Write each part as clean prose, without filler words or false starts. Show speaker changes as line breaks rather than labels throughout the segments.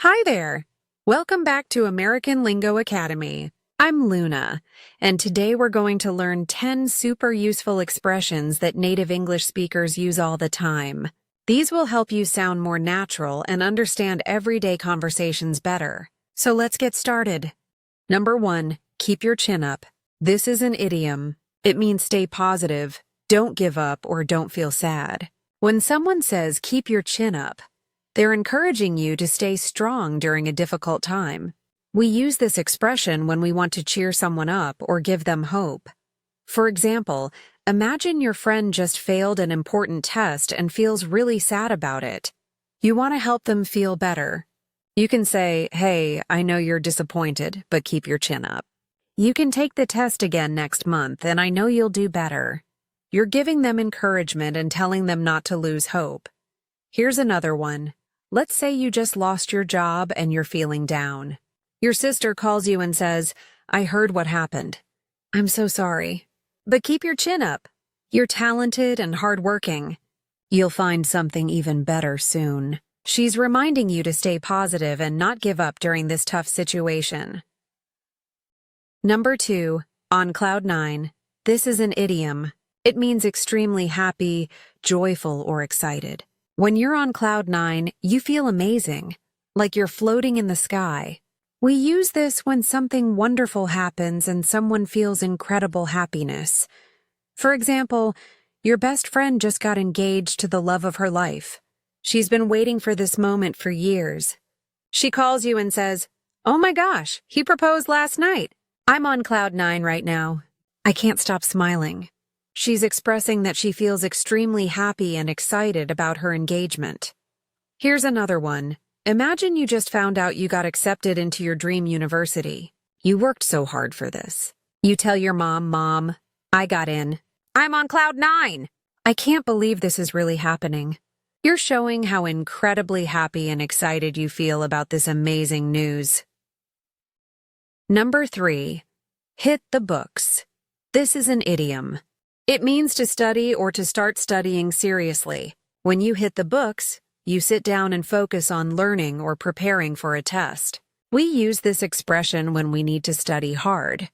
Hi there! Welcome back to American Lingo Academy. I'm Luna, and today we're going to learn 10 super useful expressions that native English speakers use all the time. These will help you sound more natural and understand everyday conversations better. So let's get started. Number 1, keep your chin up. This is an idiom. It means stay positive, don't give up, or don't feel sad. When someone says keep your chin up, they're encouraging you to stay strong during a difficult time. We use this expression when we want to cheer someone up or give them hope. For example, imagine your friend just failed an important test and feels really sad about it. You want to help them feel better. You can say, "Hey, I know you're disappointed, but keep your chin up. You can take the test again next month, and I know you'll do better." You're giving them encouragement and telling them not to lose hope. Here's another one. Let's say you just lost your job and you're feeling down. Your sister calls you and says, "I heard what happened. I'm so sorry. But keep your chin up. You're talented and hardworking. You'll find something even better soon." She's reminding you to stay positive and not give up during this tough situation. Number 2, on cloud 9. This is an idiom. It means extremely happy, joyful, or excited. When you're on cloud 9, you feel amazing, like you're floating in the sky. We use this when something wonderful happens and someone feels incredible happiness. For example, your best friend just got engaged to the love of her life. She's been waiting for this moment for years. She calls you and says, "Oh my gosh, he proposed last night. I'm on cloud 9 right now. I can't stop smiling." She's expressing that she feels extremely happy and excited about her engagement. Here's another one. Imagine you just found out you got accepted into your dream university. You worked so hard for this. You tell your mom, "Mom, I got in. I'm on cloud 9. I can't believe this is really happening." You're showing how incredibly happy and excited you feel about this amazing news. Number 3, hit the books. This is an idiom. It means to study or to start studying seriously. When you hit the books, you sit down and focus on learning or preparing for a test. We use this expression when we need to study hard.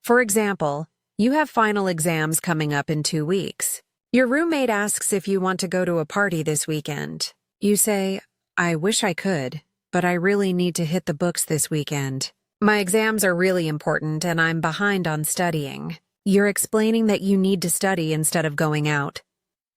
For example, you have final exams coming up in 2 weeks. Your roommate asks if you want to go to a party this weekend. You say, "I wish I could, but I really need to hit the books this weekend. My exams are really important and I'm behind on studying." You're explaining that you need to study instead of going out.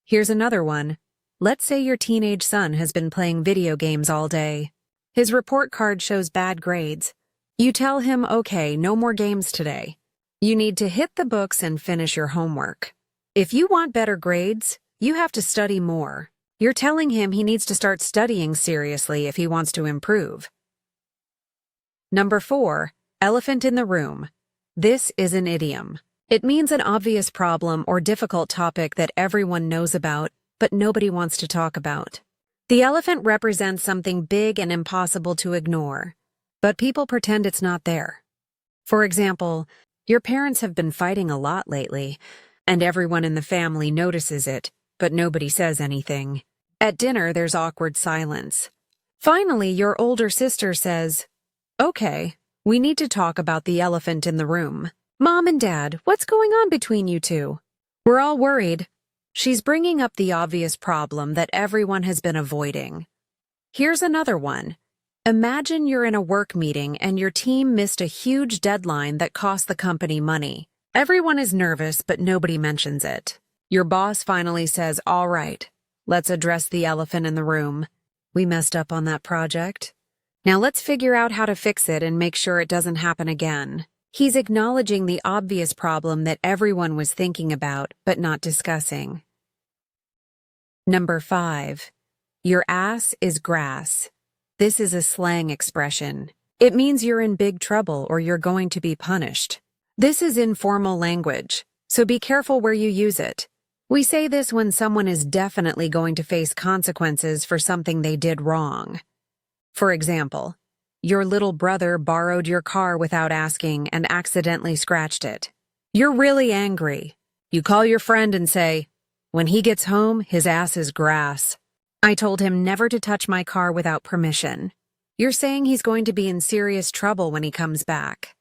Here's another one. Let's say your teenage son has been playing video games all day. His report card shows bad grades. You tell him, "Okay, no more games today. You need to hit the books and finish your homework. If you want better grades, you have to study more." You're telling him he needs to start studying seriously if he wants to improve. Number 4, elephant in the room. This is an idiom. It means an obvious problem or difficult topic that everyone knows about, but nobody wants to talk about. The elephant represents something big and impossible to ignore, but people pretend it's not there. For example, your parents have been fighting a lot lately, and everyone in the family notices it, but nobody says anything. At dinner, there's awkward silence. Finally, your older sister says, "Okay, we need to talk about the elephant in the room. Mom and Dad, what's going on between you two? We're all worried." She's bringing up the obvious problem that everyone has been avoiding. Here's another one. Imagine you're in a work meeting and your team missed a huge deadline that cost the company money. Everyone is nervous, but nobody mentions it. Your boss finally says, "All right, let's address the elephant in the room. We messed up on that project. Now let's figure out how to fix it and make sure it doesn't happen again." He's acknowledging the obvious problem that everyone was thinking about but not discussing. Number 5, your ass is grass. This is a slang expression. It means you're in big trouble or you're going to be punished. This is informal language, so be careful where you use it. We say this when someone is definitely going to face consequences for something they did wrong. For example, your little brother borrowed your car without asking and accidentally scratched it. You're really angry. You call your friend and say, "When he gets home, his ass is grass. I told him never to touch my car without permission." You're saying he's going to be in serious trouble when he comes back.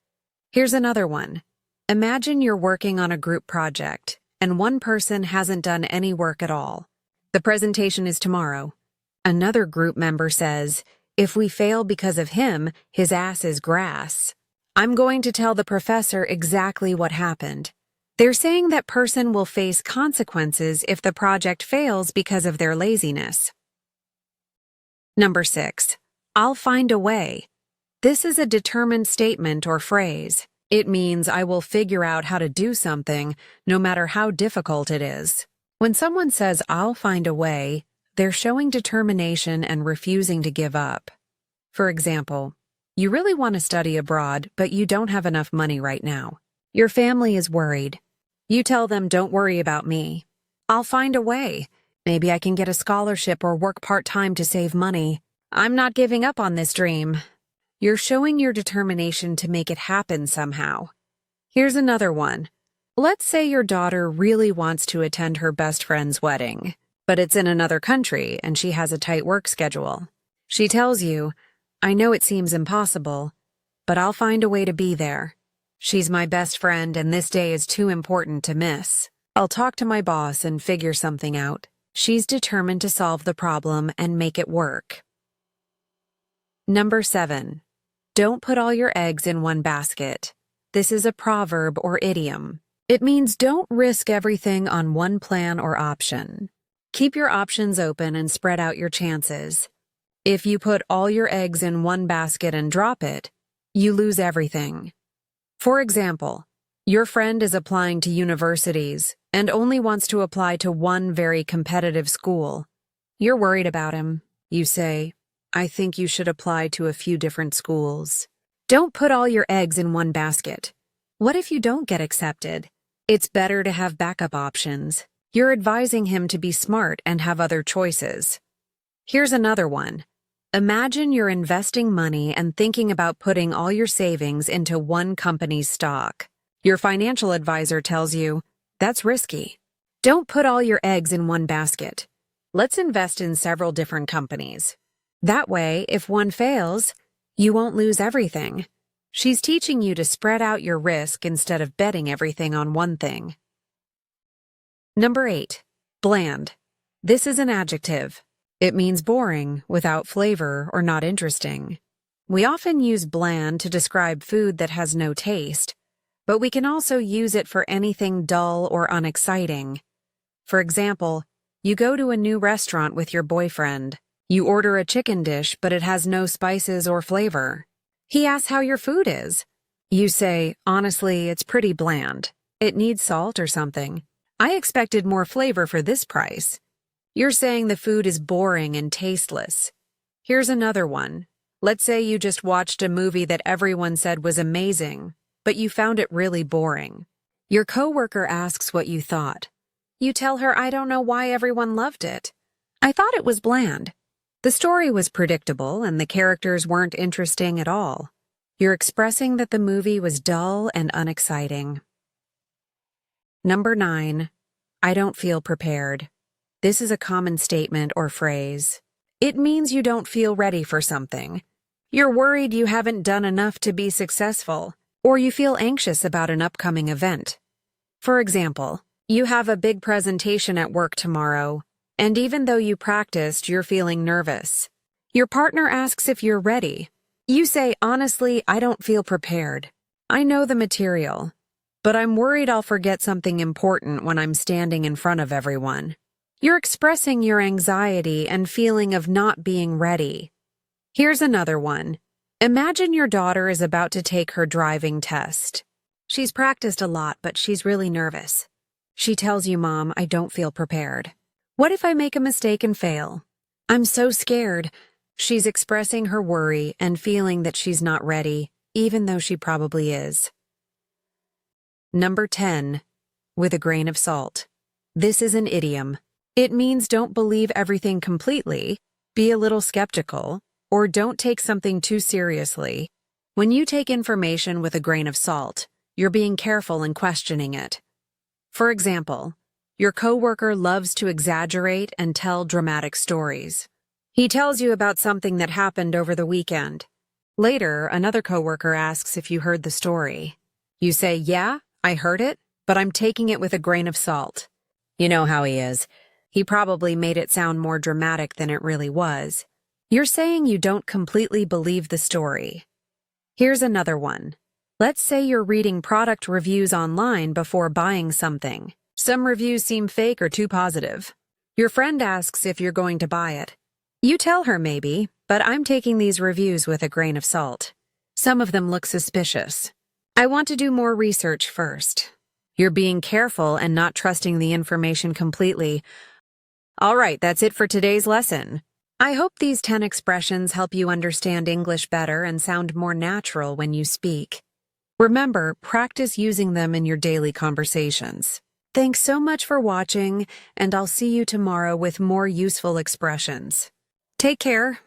Here's another one. Imagine you're working on a group project, and one person hasn't done any work at all. The presentation is tomorrow. Another group member says, if we fail because of him, his ass is grass. I'm going to tell the professor exactly what happened. They're saying that person will face consequences if the project fails because of their laziness. Number 6. I'll find a way. This is a determined statement or phrase. It means I will figure out how to do something, no matter how difficult it is. When someone says, I'll find a way, they're showing determination and refusing to give up. For example, you really want to study abroad, but you don't have enough money right now. Your family is worried. You tell them, don't worry about me. I'll find a way. Maybe I can get a scholarship or work part-time to save money. I'm not giving up on this dream. You're showing your determination to make it happen somehow. Here's another one. Let's say your daughter really wants to attend her best friend's wedding, but it's in another country and she has a tight work schedule. She tells you, I know it seems impossible, but I'll find a way to be there. She's my best friend and this day is too important to miss. I'll talk to my boss and figure something out. She's determined to solve the problem and make it work. Number 7. Don't put all your eggs in one basket. This is a proverb or idiom. It means don't risk everything on one plan or option. Keep your options open and spread out your chances. If you put all your eggs in one basket and drop it, you lose everything. For example, your friend is applying to universities and only wants to apply to one very competitive school. You're worried about him. You say, I think you should apply to a few different schools. Don't put all your eggs in one basket. What if you don't get accepted? It's better to have backup options. You're advising him to be smart and have other choices. Here's another one. Imagine you're investing money and thinking about putting all your savings into one company's stock. Your financial advisor tells you, that's risky. Don't put all your eggs in one basket. Let's invest in several different companies. That way, if one fails, you won't lose everything. She's teaching you to spread out your risk instead of betting everything on one thing. Number 8. Bland. This is an adjective. It means boring, without flavor, or not interesting. We often use bland to describe food that has no taste, but we can also use it for anything dull or unexciting. For example, you go to a new restaurant with your boyfriend. You order a chicken dish, but it has no spices or flavor. He asks how your food is. You say, honestly, it's pretty bland. It needs salt or something. I expected more flavor for this price. You're saying the food is boring and tasteless. Here's another one. Let's say you just watched a movie that everyone said was amazing, but you found it really boring. Your coworker asks what you thought. You tell her, I don't know why everyone loved it. I thought it was bland. The story was predictable and the characters weren't interesting at all. You're expressing that the movie was dull and unexciting. Number 9. I don't feel prepared. This is a common statement or phrase. It means you don't feel ready for something. You're worried you haven't done enough to be successful, or you feel anxious about an upcoming event. For example, you have a big presentation at work tomorrow, and even though you practiced, you're feeling nervous. Your partner asks if you're ready. You say, honestly, I don't feel prepared. I know the material, but I'm worried I'll forget something important when I'm standing in front of everyone. You're expressing your anxiety and feeling of not being ready. Here's another one. Imagine your daughter is about to take her driving test. She's practiced a lot, but she's really nervous. She tells you, Mom, I don't feel prepared. What if I make a mistake and fail? I'm so scared. She's expressing her worry and feeling that she's not ready, even though she probably is. Number 10. With a grain of salt. This is an idiom. It means don't believe everything completely, be a little skeptical, or don't take something too seriously. When you take information with a grain of salt, you're being careful and questioning it. For example, your coworker loves to exaggerate and tell dramatic stories. He tells you about something that happened over the weekend. Later, another coworker asks if you heard the story. You say, "Yeah, I heard it, but I'm taking it with a grain of salt." You know how he is. He probably made it sound more dramatic than it really was. You're saying you don't completely believe the story. Here's another one. Let's say you're reading product reviews online before buying something. Some reviews seem fake or too positive. Your friend asks if you're going to buy it. You tell her maybe, but I'm taking these reviews with a grain of salt. Some of them look suspicious. I want to do more research first. You're being careful and not trusting the information completely. All right, that's it for today's lesson. I hope these 10 expressions help you understand English better and sound more natural when you speak. Remember, practice using them in your daily conversations. Thanks so much for watching, and I'll see you tomorrow with more useful expressions. Take care.